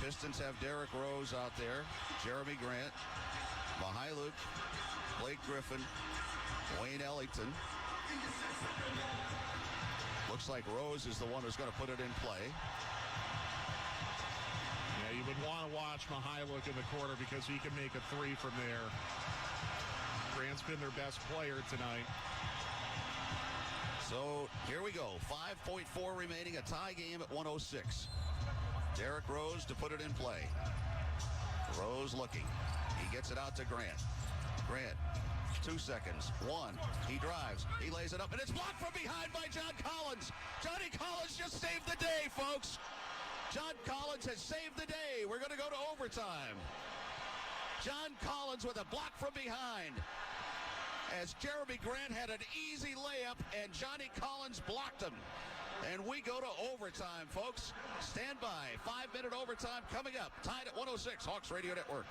Pistons have Derrick Rose out there, Jeremy Grant, Mihailuk, Blake Griffin, Wayne Ellington. Looks like Rose is the one who's going to put it in play. Yeah, you would want to watch Mihailuk in the corner because he can make a three from there. Grant's been their best player tonight. So here we go. 5.4 remaining, a tie game at 106. Derrick Rose to put it in play. Rose looking. He gets it out to Grant. Grant, 2 seconds. 1. He drives. He lays it up, and it's blocked from behind by John Collins. Johnny Collins just saved the day, folks. John Collins has saved the day. We're going to go to overtime. John Collins with a block from behind. As Jeremy Grant had an easy layup, and Johnny Collins blocked him. And we go to overtime, folks. Stand by. 5-minute overtime coming up. Tied at 106, Hawks Radio Network.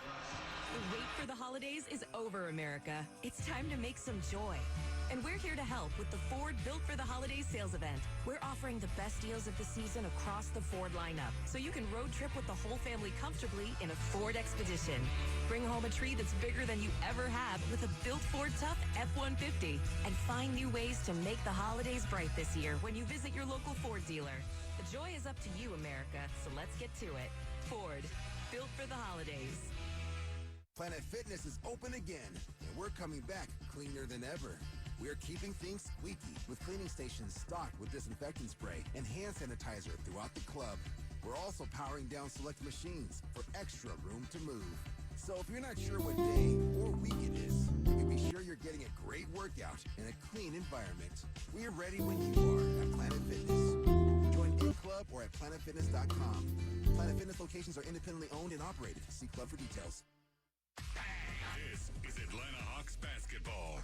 The wait for the holidays is over, America. It's time to make some joy. And we're here to help with the Ford Built for the Holidays sales event. We're offering the best deals of the season across the Ford lineup, so you can road trip with the whole family comfortably in a Ford Expedition. Bring home a tree that's bigger than you ever have with a built Ford Tough F-150. And find new ways to make the holidays bright this year when you visit your local Ford dealer. The joy is up to you, America, so let's get to it. Ford, built for the holidays. Planet Fitness is open again, and we're coming back cleaner than ever. We're keeping things squeaky with cleaning stations stocked with disinfectant spray and hand sanitizer throughout the club. We're also powering down select machines for extra room to move. So if you're not sure what day or week it is, you can be sure you're getting a great workout in a clean environment. We're ready when you are at Planet Fitness. Join in-club or at planetfitness.com. Planet Fitness locations are independently owned and operated. See club for details. This is Atlanta Hawks basketball.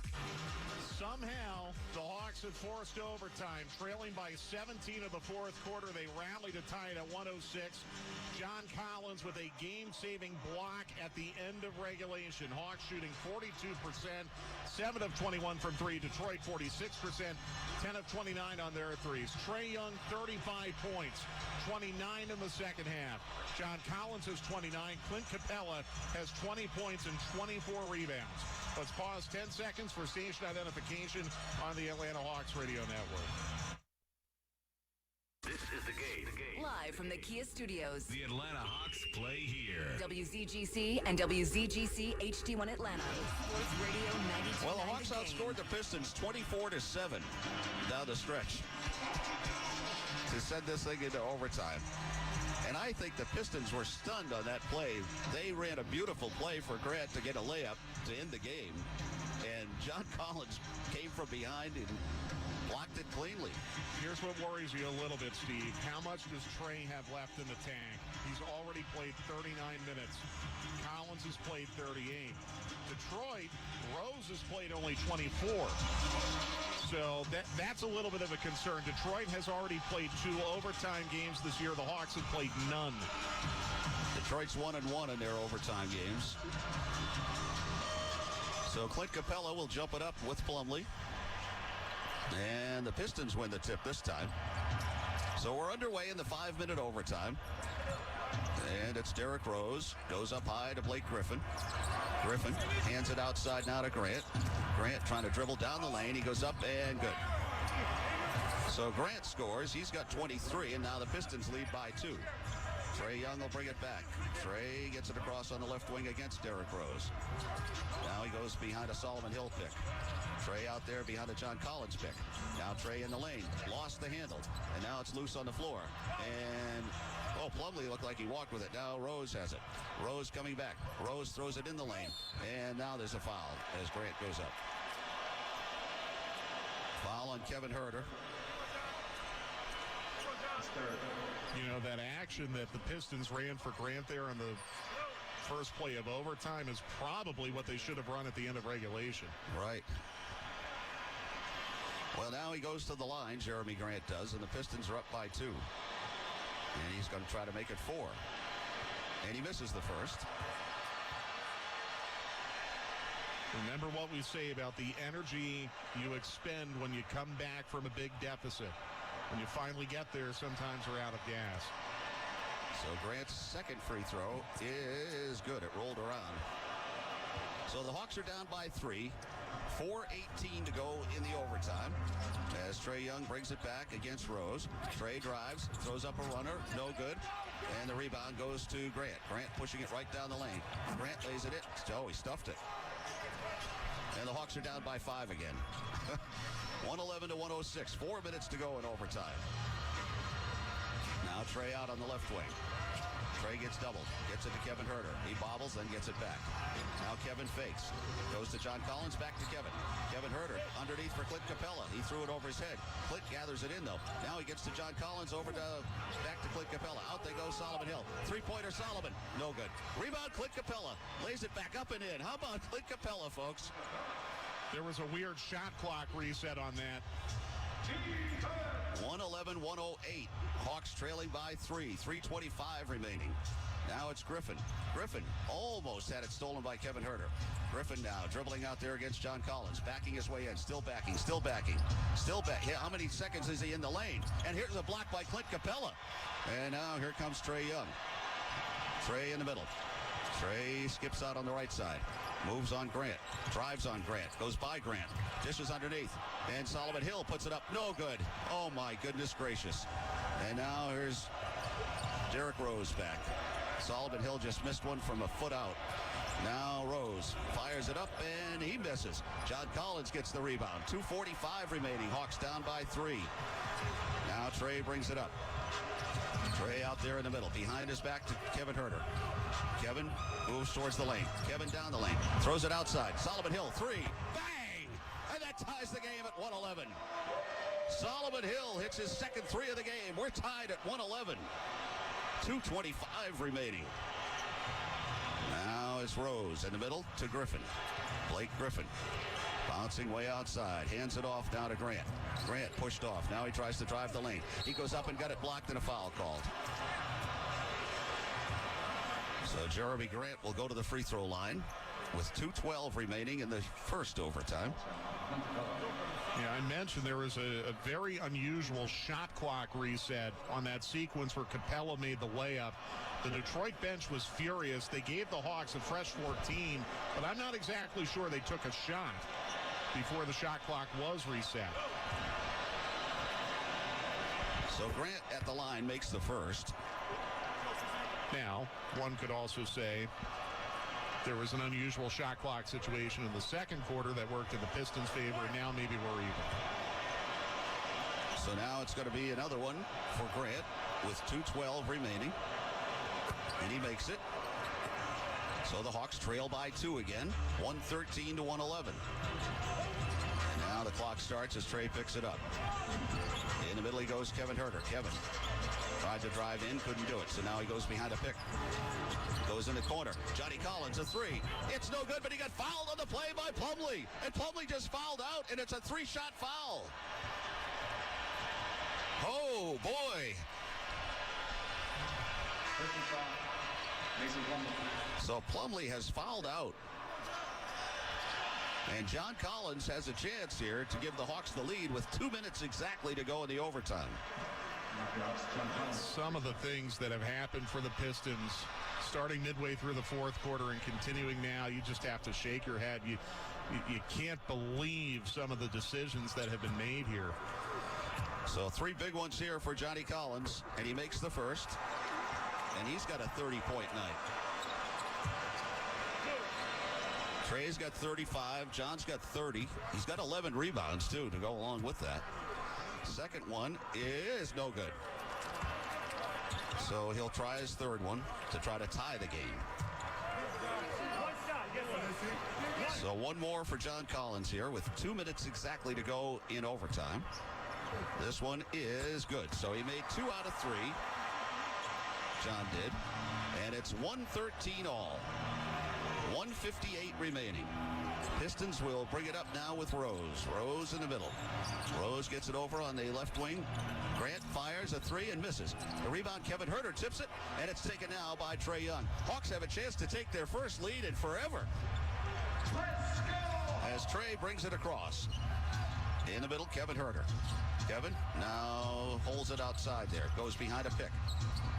Somehow, the Hawks have forced overtime. Trailing by 17 of the fourth quarter, they rallied to tie it at 106. John Collins with a game-saving block at the end of regulation. Hawks shooting 42%, 7 of 21 from 3. Detroit 46%, 10 of 29 on their threes. Trae Young, 35 points, 29 in the second half. John Collins has 29. Clint Capella has 20 points and 24 rebounds. Let's pause 10 seconds for station identification on the Atlanta Hawks Radio Network. This is the game. Live from the Kia Studios. The Atlanta Hawks play here. WZGC and WZGC HD1 Atlanta. Sports Radio 92. Well, the Hawks outscored the Pistons 24-7 down the stretch to send this thing into overtime. And I think the Pistons were stunned on that play. They ran a beautiful play for Grant to get a layup to end the game. And John Collins came from behind and blocked it cleanly. Here's what worries you a little bit, Steve. How much does Trae have left in the tank? He's already played 39 minutes. Collins has played 38. Detroit, Rose has played only 24. So that's a little bit of a concern. Detroit has already played 2 overtime games this year. The Hawks have played none. Detroit's 1-1 in their overtime games. So Clint Capella will jump it up with Plumlee. And the Pistons win the tip this time. So we're underway in the 5-minute overtime. And it's Derrick Rose. Goes up high to Blake Griffin. Griffin hands it outside now to Grant. Grant trying to dribble down the lane. He goes up and good. So Grant scores. He's got 23, and now the Pistons lead by 2. Trae Young will bring it back. Trae gets it across on the left wing against Derrick Rose. Now he goes behind a Solomon Hill pick. Trae out there behind a John Collins pick. Now Trae in the lane. Lost the handle. And now it's loose on the floor. And, Plumlee looked like he walked with it. Now Rose has it. Rose coming back. Rose throws it in the lane. And now there's a foul as Grant goes up. Foul on Kevin Huerter. You know, that action that the Pistons ran for Grant there on the first play of overtime is probably what they should have run at the end of regulation. Right. Well, now he goes to the line, Jeremy Grant does, and the Pistons are up by 2. And he's going to try to make it 4. And he misses the first. Remember what we say about the energy you expend when you come back from a big deficit. When you finally get there, sometimes we're out of gas. So Grant's second free throw is good. It rolled around. So the Hawks are down by 3. 4:18 to go in the overtime as Trae Young brings it back against Rose. Trae drives, throws up a runner, no good. And the rebound goes to Grant. Grant pushing it right down the lane. Grant lays it in. Oh, he stuffed it. And the Hawks are down by 5 again. 111 to 106. 4 minutes to go in overtime. Now Trae out on the left wing. Trae gets doubled. Gets it to Kevin Huerter. He bobbles, then gets it back. Now Kevin fakes. Goes to John Collins, back to Kevin. Kevin Huerter underneath for Clint Capella. He threw it over his head. Clint gathers it in, though. Now he gets to John Collins, back to Clint Capella. Out they go, Solomon Hill. Three-pointer, Solomon. No good. Rebound, Clint Capella. Lays it back up and in. How about Clint Capella, folks? There was a weird shot clock reset on that. 111-108. Hawks trailing by 3. 3:25 remaining. Now it's Griffin. Griffin almost had it stolen by Kevin Huerter. Griffin now dribbling out there against John Collins. Backing his way in. Still backing. Still backing. Still back. How many seconds is he in the lane? And here's a block by Clint Capella. And now here comes Trae Young. Trae in the middle. Trae skips out on the right side. Moves on Grant. Drives on Grant. Goes by Grant. Dishes underneath. And Solomon Hill puts it up. No good. Oh, my goodness gracious. And now here's Derrick Rose back. Solomon Hill just missed one from a foot out. Now Rose fires it up, and he misses. John Collins gets the rebound. 2:45 remaining. Hawks down by 3. Now Trae brings it up. Trae out there in the middle. Behind his back to Kevin Huerter. Kevin moves towards the lane. Kevin down the lane. Throws it outside. Solomon Hill, 3. Bang! And that ties the game at 111. Solomon Hill hits his second 3 of the game. We're tied at 111. 2:25 remaining. Now it's Rose in the middle to Griffin. Blake Griffin bouncing way outside. Hands it off now to Grant. Grant pushed off. Now he tries to drive the lane. He goes up and got it blocked and a foul called. So Jeremy Grant will go to the free throw line with 2:12 remaining in the first overtime. Yeah, I mentioned there was a very unusual shot clock reset on that sequence where Capella made the layup. The Detroit bench was furious. They gave the Hawks a fresh 14, but I'm not exactly sure they took a shot before the shot clock was reset. So Grant at the line makes the first. Now, one could also say there was an unusual shot clock situation in the second quarter that worked in the Pistons' favor, and now maybe we're even. So now it's going to be another one for Grant with 2:12 remaining. And he makes it. So the Hawks trail by 2 again, 113 to 111. And now the clock starts as Trae picks it up. In the middle he goes Kevin Huerter. Kevin tried to drive in, couldn't do it. So now he goes behind a pick. Goes in the corner. Johnny Collins, a 3. It's no good, but he got fouled on the play by Plumlee. And Plumlee just fouled out, and it's a 3-shot foul. Oh, boy. So Plumlee has fouled out. And John Collins has a chance here to give the Hawks the lead with 2 minutes exactly to go in the overtime. Some of the things that have happened for the Pistons starting midway through the fourth quarter and continuing now, you just have to shake your head. You can't believe some of the decisions that have been made here. So 3 big ones here for Johnny Collins, and he makes the first. And he's got a 30-point night. Trae's got 35. John's got 30. He's got 11 rebounds, too, to go along with that. Second one is no good. So he'll try his third one to try to tie the game. So one more for John Collins here with 2 minutes exactly to go in overtime. This one is good. So he made 2 out of 3. John did. And it's 113 all. 1:58 remaining. Pistons will bring it up now with Rose. Rose in the middle. Rose gets it over on the left wing. Grant fires a 3 and misses. The rebound, Kevin Huerter tips it, and it's taken now by Trae Young. Hawks have a chance to take their first lead in forever. As Trae brings it across. In the middle, Kevin Herter. Kevin now holds it outside there. Goes behind a pick.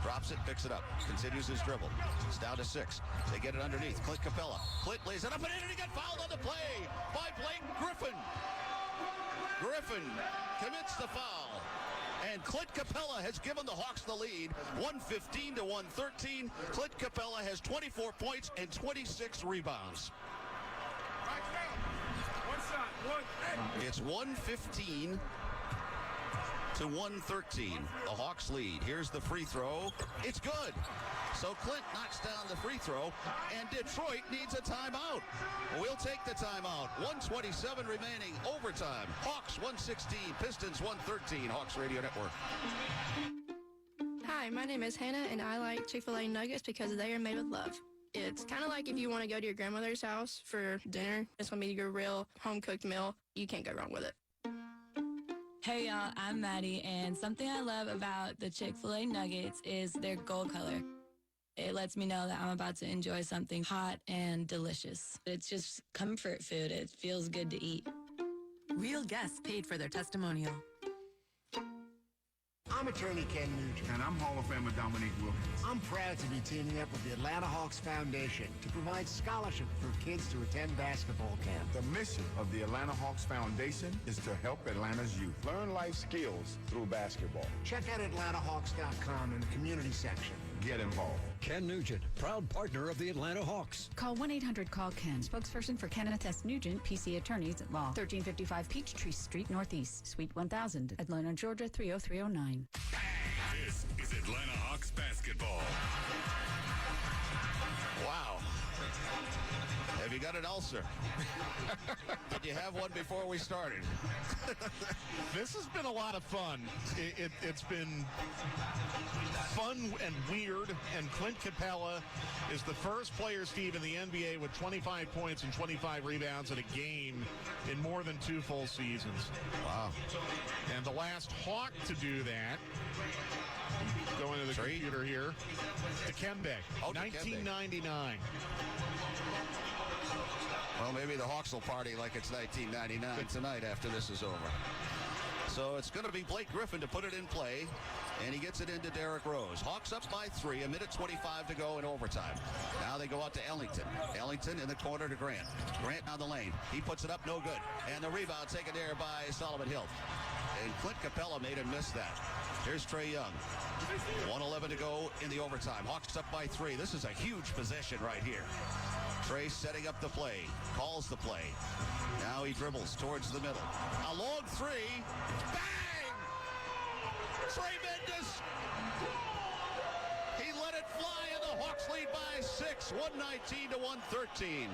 Drops it, picks it up. Continues his dribble. It's down to 6. They get it underneath. Clint Capella. Clint lays it up and in, and he got fouled on the play by Blake Griffin. Griffin commits the foul. And Clint Capella has given the Hawks the lead, 115 to 113. Clint Capella has 24 points and 26 rebounds. It's 115 to 113. The Hawks lead. Here's the free throw. It's good. So Clint knocks down the free throw, and Detroit needs a timeout. We'll take the timeout. 1:27 remaining. Overtime. Hawks 116, Pistons 113. Hawks Radio Network. Hi, my name is Hannah, and I like Chick-fil-A nuggets because they are made with love. It's kind of like if you want to go to your grandmother's house for dinner. It's going to be your real home-cooked meal. You can't go wrong with it. Hey y'all, I'm Maddie, and something I love about the Chick-fil-A nuggets is their gold color. It lets me know that I'm about to enjoy something hot and delicious. It's just comfort food. It feels good to eat. Real guests paid for their testimonial. I'm attorney Ken Nugent. And I'm Hall of Famer Dominique Wilkins. I'm proud to be teaming up with the Atlanta Hawks Foundation to provide scholarship for kids to attend basketball camp. The mission of the Atlanta Hawks Foundation is to help Atlanta's youth learn life skills through basketball. Check out AtlantaHawks.com in the community section. Get involved. Ken Nugent, proud partner of the Atlanta Hawks. Call 1-800-CALL-KEN, spokesperson for Kenneth S. Nugent, PC Attorneys at Law, 1355 Peachtree Street Northeast, Suite 1000, Atlanta, Georgia 30309. This is Atlanta Hawks basketball. Wow. Have you got an ulcer? Did you have one before we started? This has been a lot of fun. It's been fun and weird, and Clint Capella is the first player, Steve, in the NBA with 25 points and 25 rebounds in a game in more than 2 full seasons. Wow. And the last Hawk to do that, going to the computer here, Dikembe, 1999. Well, maybe the Hawks will party like it's 1999 tonight after this is over. So it's going to be Blake Griffin to put it in play, and he gets it into Derrick Rose. Hawks up by 3, 1:25 to go in overtime. Now they go out to Ellington. Ellington in the corner to Grant. Grant down the lane. He puts it up, no good. And the rebound taken there by Solomon Hill. And Clint Capella made him miss that. Here's Trae Young. 1:11 to go in the overtime. Hawks up by 3. This is a huge possession right here. Trae setting up the play. Calls the play. Now he dribbles towards the middle. A long 3. Bang! Trey Mendes. He let it fly, and the Hawks lead by 6. 119 to 113.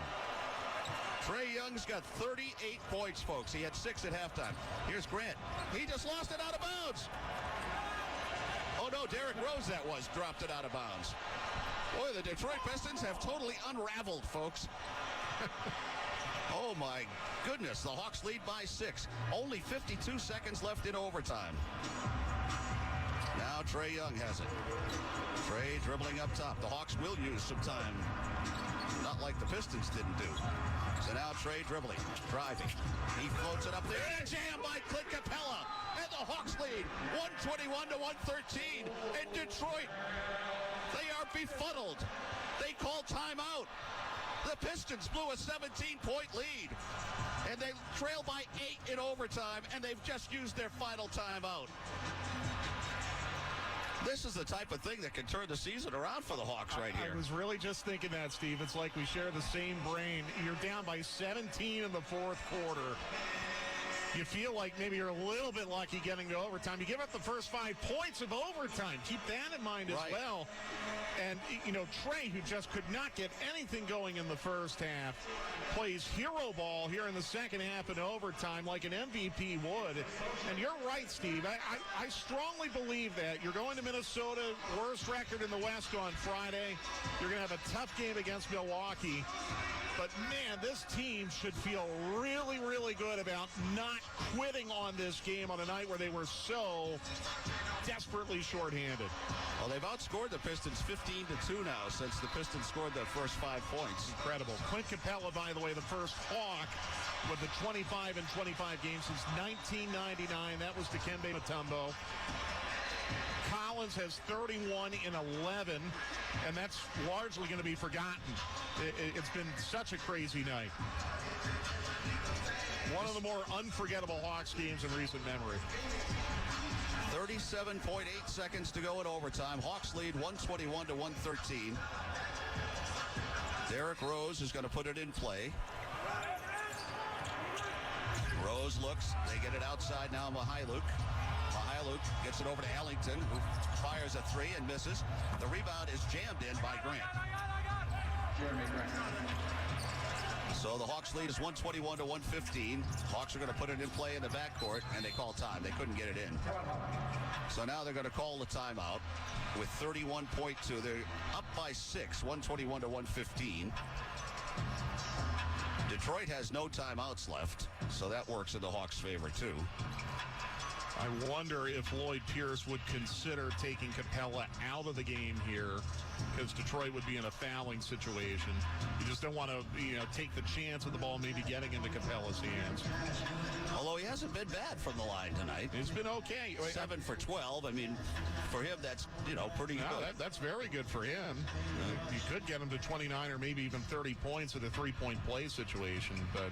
Trae Young's got 38 points, folks. He had 6 at halftime. Here's Grant. He just lost it out of bounds. Oh, no, Derrick Rose that was. Dropped it out of bounds. Boy, the Detroit Pistons have totally unraveled, folks. Oh, my goodness. The Hawks lead by 6. Only 52 seconds left in overtime. Now Trae Young has it. Trae dribbling up top. The Hawks will use some time. Not like the Pistons didn't do. So now Trae dribbling, driving. He floats it up there. And a jam by Clint Capella. And the Hawks lead 121 to 113. And Detroit, they are befuddled. They call timeout. The Pistons blew a 17-point lead. And they trail by 8 in overtime. And they've just used their final timeout. This is the type of thing that can turn the season around for the Hawks right here. I was really just thinking that, Steve. It's like we share the same brain. You're down by 17 in the fourth quarter. You feel like maybe you're a little bit lucky getting to overtime. You give up the first 5 points of overtime. Keep that in mind as well. And, you know, Trae, who just could not get anything going in the first half, plays hero ball here in the second half in overtime like an MVP would. And you're right, Steve. I strongly believe that. You're going to Minnesota, worst record in the West on Friday. You're going to have a tough game against Milwaukee. But, man, this team should feel really, really good about not quitting on this game on a night where they were so desperately shorthanded. Well, they've outscored the Pistons 15-2 now since the Pistons scored their first 5 points. Incredible. Clint Capella, by the way, the first Hawk with the 25 and 25 games since 1999. That was Dikembe Mutombo. Collins has 31 in 11, and that's largely going to be forgotten. It's been such a crazy night. One of the more unforgettable Hawks games in recent memory. 37.8 seconds to go in overtime. Hawks lead 121-113. Derrick Rose is going to put it in play. Rose looks. They get it outside now. Mihailuk gets it over to Ellington, who fires a three and misses. The rebound is jammed in by Grant. So the Hawks lead is 121-115. Hawks are going to put it in play in the backcourt, and they call time. They couldn't get it in. So now they're going to call the timeout with 31.2. They're up by 6, 121-115. Detroit has no timeouts left, so that works in the Hawks' favor, too. I wonder if Lloyd Pierce would consider taking Capella out of the game here, because Detroit would be in a fouling situation. You just don't want to, take the chance of the ball maybe getting into Capella's hands. Although he hasn't been bad from the line tonight. He's been okay. 7 for 12. I mean, for him, that's, pretty good. That's very good for him. You could get him to 29 or maybe even 30 points at a three-point play situation, but...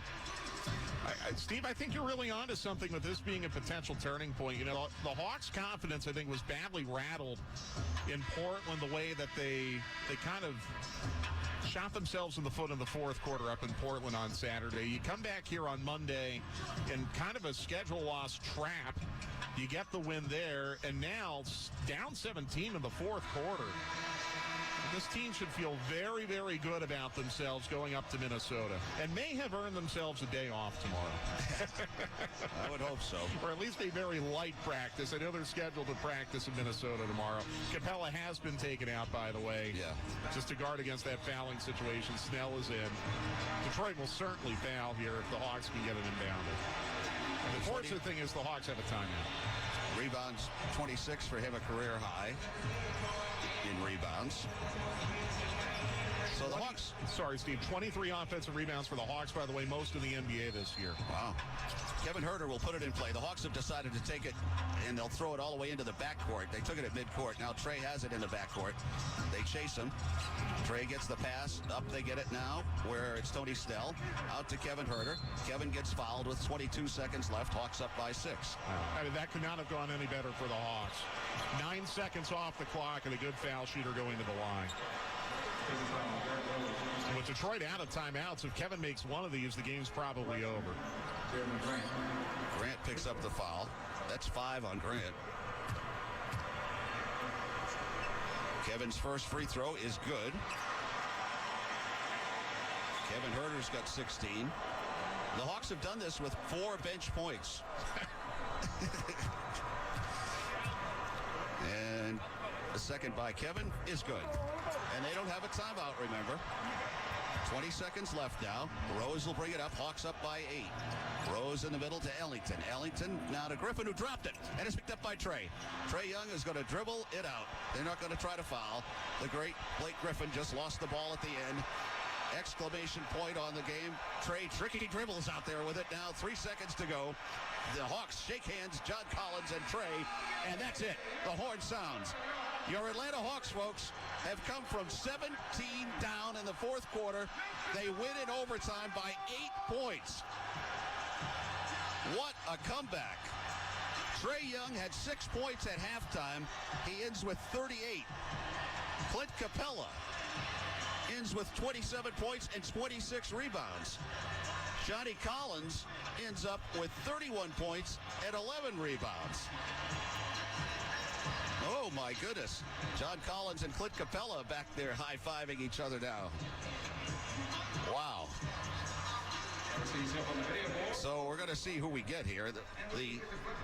Steve, I think you're really onto something with this being a potential turning point. The Hawks' confidence, I think, was badly rattled in Portland the way that they kind of shot themselves in the foot in the fourth quarter up in Portland on Saturday. You come back here on Monday in kind of a schedule loss trap. You get the win there, and now down 17 in the fourth quarter. This team should feel very, very good about themselves going up to Minnesota and may have earned themselves a day off tomorrow. I would hope so. Or at least a very light practice. I know they're scheduled to practice in Minnesota tomorrow. Capella has been taken out, by the way. Yeah. Just to guard against that fouling situation. Snell is in. Detroit will certainly foul here if the Hawks can get it inbounded. And the fortunate thing is the Hawks have a timeout. Rebounds 26 for him, a career high in rebounds. So the Hawks... Sorry, Steve. 23 offensive rebounds for the Hawks, by the way, most in the NBA this year. Wow. Kevin Huerter will put it in play. The Hawks have decided to take it, and they'll throw it all the way into the backcourt. They took it at midcourt. Now Trey has it in the backcourt. They chase him. Trey gets the pass. Up they get it now, where it's Tony Snell. Out to Kevin Huerter. Kevin gets fouled with 22 seconds left. Hawks up by 6. I mean, that could not have gone any better for the Hawks. 9 seconds off the clock and a good foul shooter going to the line. With Detroit out of timeouts, if Kevin makes one of these, the game's probably over. Grant picks up the foul. That's 5 on Grant. Kevin's first free throw is good. Kevin Huerter's got 16. The Hawks have done this with 4 bench points. And the second by Kevin is good. And they don't have a timeout, remember. 20 seconds left now. Rose will bring it up. Hawks up by 8. Rose in the middle to Ellington. Ellington now to Griffin, who dropped it. And it's picked up by Trey. Trey Young is going to dribble it out. They're not going to try to foul. The great Blake Griffin just lost the ball at the end. Exclamation point on the game. Trey tricky dribbles out there with it now. 3 seconds to go. The Hawks shake hands, John Collins and Trey, and that's it. The horn sounds. Your Atlanta Hawks, folks, have come from 17 down in the fourth quarter. They win in overtime by 8 points. What a comeback. Trey Young had 6 points at halftime. He ends with 38. Clint Capella ends with 27 points and 26 rebounds. Johnny Collins ends up with 31 points and 11 rebounds. Oh, my goodness. John Collins and Clint Capella back there high-fiving each other now. Wow. So we're going to see who we get here. The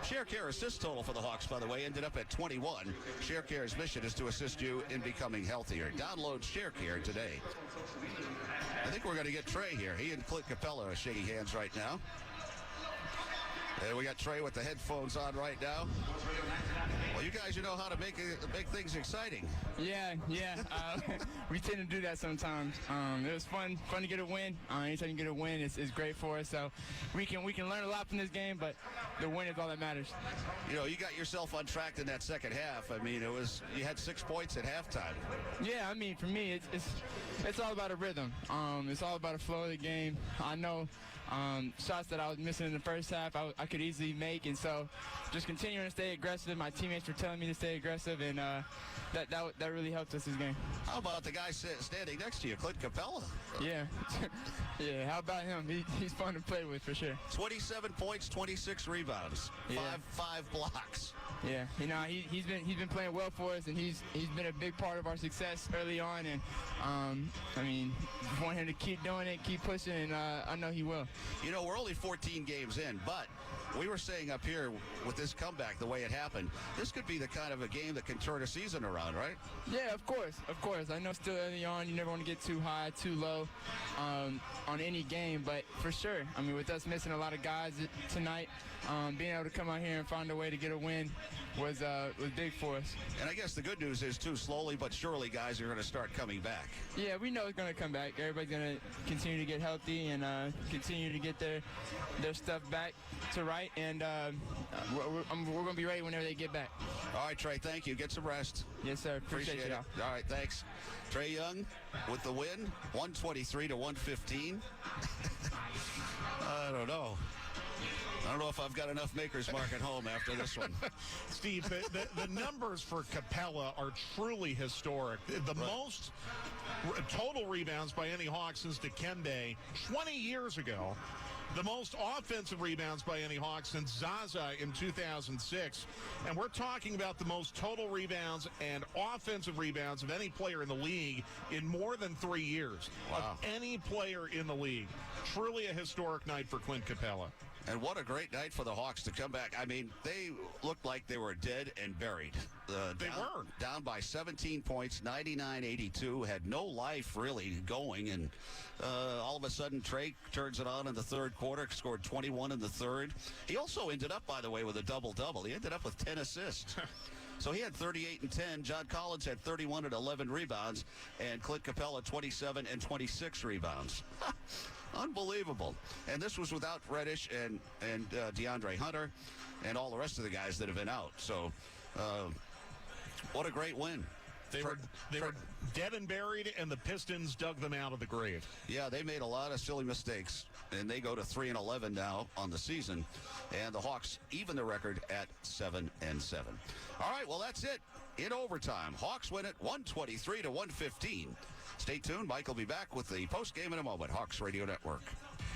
Share Care assist total for the Hawks, by the way, ended up at 21. Share Care's mission is to assist you in becoming healthier. Download Share Care today. I think we're going to get Trey here. He and Clint Capella are shaking hands right now. And we got Trey with the headphones on right now. Well, you guys, you know how to make things exciting. Yeah. We tend to do that sometimes. It was fun to get a win. Anytime you get a win, it's great for us. So we can learn a lot from this game, but the win is all that matters. You know, you got yourself on track in that second half. I mean, you had 6 points at halftime. Yeah, I mean, for me, it's all about a rhythm. It's all about a flow of the game. I know shots that I was missing in the first half, I could easily make, and so just continuing to stay aggressive. My teammates were telling me to stay aggressive, and that really helped us this game. How about the guy standing next to you, Clint Capella? Yeah, yeah. How about him? He's fun to play with for sure. 27 points, 26 rebounds, five blocks. Yeah, you know, he's been playing well for us, and he's been a big part of our success early on. And I mean, want him to keep doing it, keep pushing, and I know he will. You know, we're only 14 games in, but we were saying up here with this comeback, the way it happened, this could be the kind of a game that can turn a season around, right? Yeah, of course. I know still early on, you never want to get too high, too low on any game, but for sure, I mean, with us missing a lot of guys tonight, being able to come out here and find a way to get a win was big for us. And I guess the good news is, too, slowly but surely, guys are going to start coming back. Yeah, we know it's going to come back. Everybody's going to continue to get healthy and continue to get their stuff back to right, and we're going to be ready whenever they get back. All right, Trey, thank you. Get some rest. Yes, sir. Appreciate it. All right, thanks. Trey Young with the win, 123-115. I don't know if I've got enough Maker's Mark at home after this one. Steve, the numbers for Capella are truly historic. The most total rebounds by any Hawk since Dikembe 20 years ago. The most offensive rebounds by any Hawk since Zaza in 2006. And we're talking about the most total rebounds and offensive rebounds of any player in the league in more than 3 years. Wow. Of any player in the league. Truly a historic night for Clint Capella. And what a great night for the Hawks to come back. I mean, they looked like they were dead and buried. They were. Down by 17 points, 99-82, had no life really going. And all of a sudden, Trey turns it on in the third quarter, scored 21 in the third. He also ended up, by the way, with a double-double. He ended up with 10 assists. So he had 38 and 10. John Collins had 31 and 11 rebounds. And Clint Capella, 27 and 26 rebounds. Unbelievable. And this was without Reddish and DeAndre Hunter and all the rest of the guys that have been out. So what a great win. They were dead and buried, and the Pistons dug them out of the grave. Yeah, they made a lot of silly mistakes, and they go to 3-11 now on the season. And the Hawks even the record at 7-7. All right, well, that's it. In overtime, Hawks win it 123-115. Stay tuned. Mike will be back with the post game in a moment. Hawks Radio Network.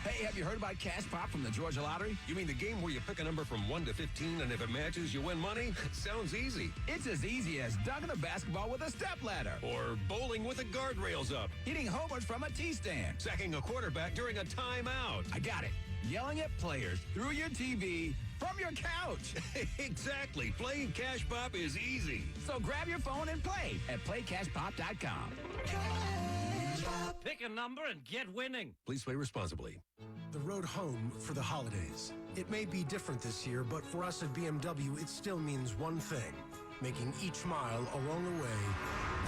Hey, have you heard about Cash Pop from the Georgia Lottery? You mean the game where you pick a number from 1 to 15, and if it matches, you win money? Sounds easy. It's as easy as dunking a basketball with a stepladder. Or bowling with the guardrails up. Hitting homers from a tee stand. Sacking a quarterback during a timeout. I got it. Yelling at players through your TV from your couch. Exactly. Playing Cash Pop is easy. So grab your phone and play at playcashpop.com. Pick a number and get winning. Please play responsibly. The road home for the holidays. It may be different this year, but for us at BMW, it still means one thing: making each mile along the way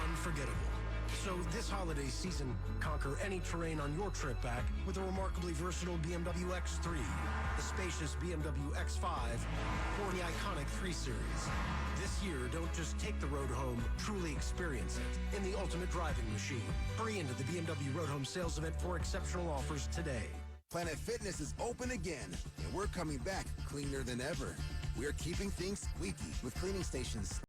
unforgettable. So this holiday season, conquer any terrain on your trip back with a remarkably versatile BMW X3, the spacious BMW X5, or the iconic 3 Series. This year, don't just take the road home, truly experience it in the ultimate driving machine. Hurry into the BMW Road Home sales event for exceptional offers today. Planet Fitness is open again, and we're coming back cleaner than ever. We're keeping things squeaky with cleaning stations